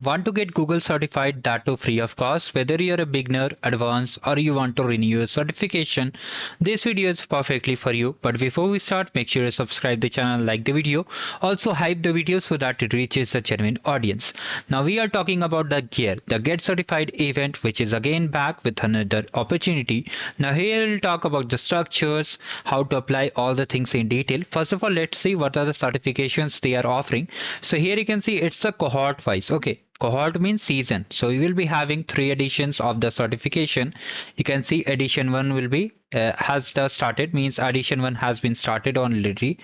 Want to get Google certified, that too free of cost? Whether you're a beginner, advanced, or you want to renew your certification, this video is perfectly for you. But before we start, make sure you subscribe the channel, like the video, also hype the video so that it reaches a genuine audience. Now we are talking about the Get Certified event, which is again back with another opportunity. Now here we'll talk about the structures, how to apply all the things in detail. First of all, let's see what are the certifications they are offering. So here you can see it's a cohort wise. Okay, cohort means season, so we will be having 3 editions of the certification. You can see edition 1 will be has the started, means edition 1 has been started already,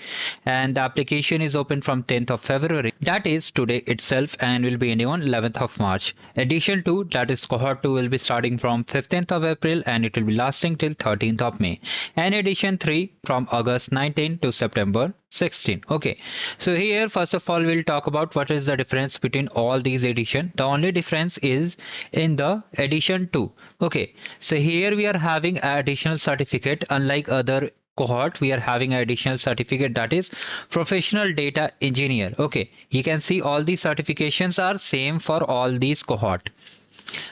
and the application is open from 10th of February, that is today itself, and will be ending on 11th of March. Edition 2, that is cohort 2, will be starting from 15th of April and it will be lasting till 13th of May, and edition 3 from August 19 to September 16. Okay, so here first of all we'll talk about what is the difference between all these edition. The only difference is in the edition 2. Okay, so here we are having an additional certificate. Unlike other cohort, we are having an additional certificate, that is professional data engineer. Okay, you can see all these certifications are same for all these cohort,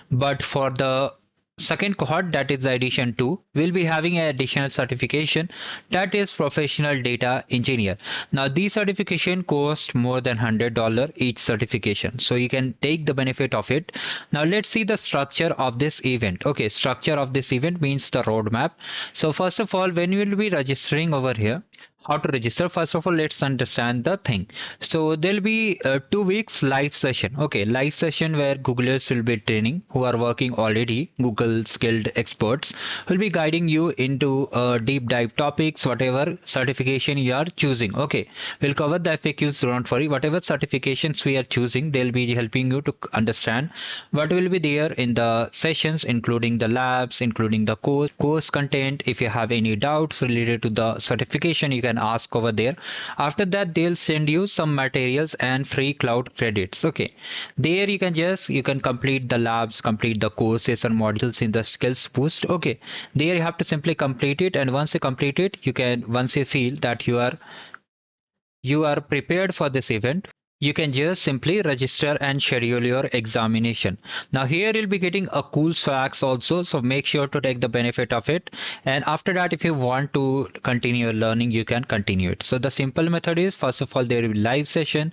but for the second cohort, that is the edition 2, will be having an additional certification, that is professional data engineer. Now these certification cost more than $100 each certification, so you can take the benefit of it. Now let's see the structure of this event. Okay, structure of this event means the roadmap. So first of all, when you will be registering over here, how to register, first of all let's understand the thing. So there'll be 2 weeks live session. Okay, live session where Googlers will be training, who are working already, Google skilled experts will be guiding you into deep dive topics, whatever certification you are choosing. Okay, we'll cover the FAQs, don't worry. Whatever certifications we are choosing, they'll be helping you to understand what will be there in the sessions, including the labs, including the course content. If you have any doubts related to the certification, you can ask over there. After that, they'll send you some materials and free cloud credits. Okay, there you can complete the labs, complete the courses and modules in the skills boost. Okay, there you have to simply complete it, and once you complete it, you can, once you feel that you are prepared for this event, you can just simply register and schedule your examination. Now here you'll be getting a cool swags also, so make sure to take the benefit of it. And after that, if you want to continue your learning, you can continue it. So the simple method is, first of all there will be live session.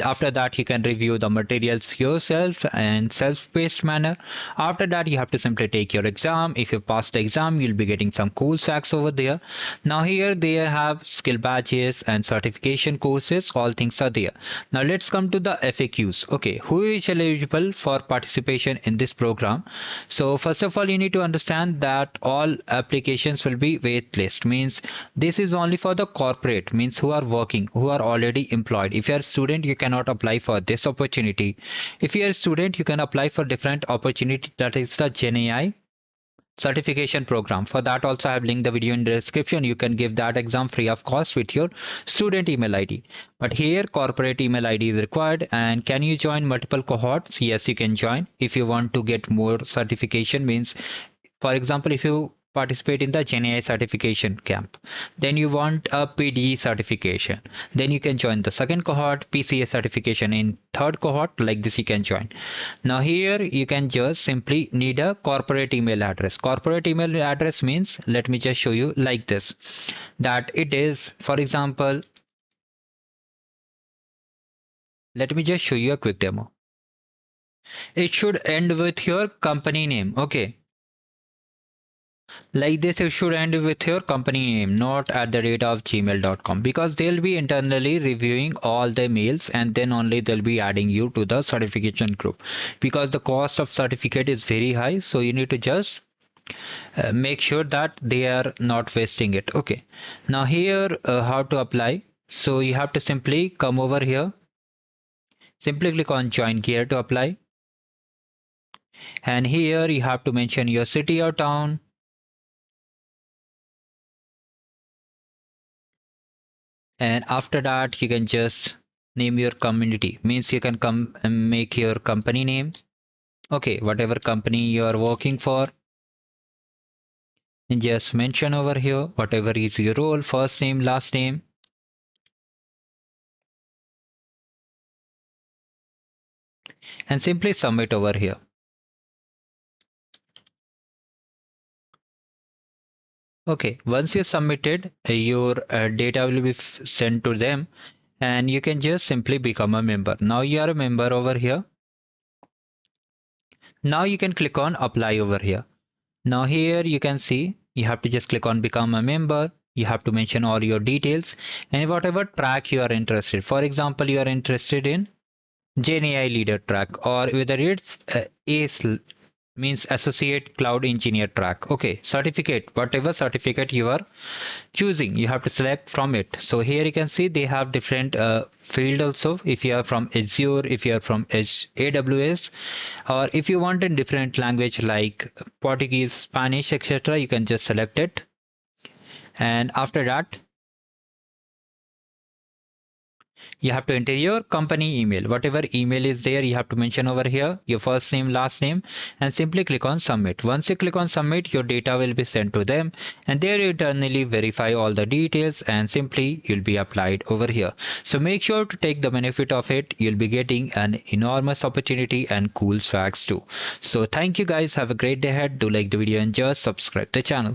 After that you can review the materials yourself and self-paced manner. After that you have to simply take your exam. If you pass the exam, you'll be getting some cool swags over there. Now here they have skill badges and certification courses, all things are there. Now let's come to the FAQs. Okay, who is eligible for participation in this program? So first of all, you need to understand that all applications will be waitlist, means this is only for the corporate, means who are working, who are already employed. If you are a student, you cannot apply for this opportunity. If you are a student, you can apply for different opportunity, that is the GenAI certification program. For that also I have linked the video in the description. You can give that exam free of cost with your student email ID, but here corporate email ID is required. And can you join multiple cohorts? Yes, you can join. If you want to get more certification, means for example, if you participate in the GenAI certification camp, then you want a PDE certification, then you can join the second cohort. PCA certification in third cohort, like this you can join. Now here you can just simply need a corporate email address. Corporate email address means, let me just show you like this, that it is, for example, let me just show you a quick demo. It should end with your company name. Okay, like this, it should end with your company name, not at the rate of gmail.com, because they'll be internally reviewing all the mails and then only they'll be adding you to the certification group, because the cost of certificate is very high. So you need to just make sure that they are not wasting it. Okay, now here how to apply. So you have to simply come over here, simply click on join gear to apply, and here you have to mention your city or town. And after that you can just name your community, means you can come and make your company name. Okay, whatever company you are working for, and just mention over here whatever is your role, first name, last name. and simply submit over here. Okay, once you submitted, your data will be sent to them, and you can just simply become a member. Now you are a member over here. Now you can click on apply over here. Now here you can see you have to just click on become a member. You have to mention all your details and whatever track you are interested. For example, you are interested in GenAI leader track, or whether it's ACE means associate cloud engineer track. Okay, certificate, whatever certificate you are choosing, you have to select from it. So here you can see they have different field also. If you are from Azure, if you are from AWS, or if you want a different language like Portuguese, Spanish, etc., you can just select it. And after that, you have to enter your company email. Whatever email is there, you have to mention over here your first name, last name, and simply click on submit. Once you click on submit, your data will be sent to them, and they will internally verify all the details, and simply you'll be applied over here. So make sure to take the benefit of it. You'll be getting an enormous opportunity and cool swags too. So thank you guys. Have a great day ahead. Do like the video and just subscribe the channel.